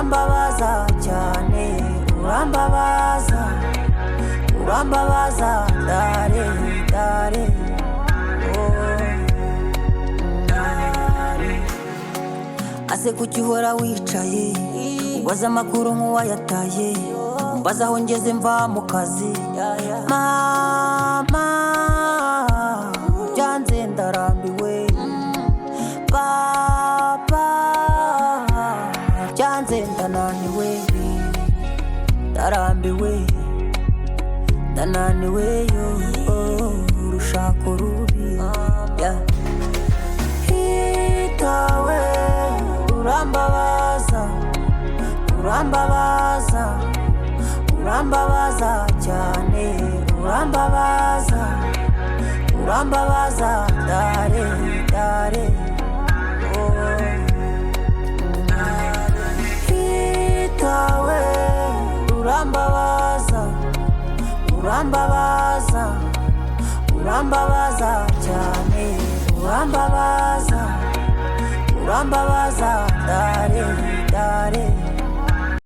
urambabaza cyane, urambabaza, urambabaza, dare, dare, ase kuki uhora wicaye ubaza amakuru nk'uwayataye, umbaza aho ngeze mva mu kazi. Mama byanze ndarambiwe, papa byanze ndananiwe, ndarambiwe, ndananiwe yo, urushako rubi. Hitawe urambabaza, urambabaza, urambabaza cyane, urambabaza, urambabaza, dare, dare, hitawe urambabaza, urambabaza, urambabaza cyane, urambabaza, urambabaza, dare, dare.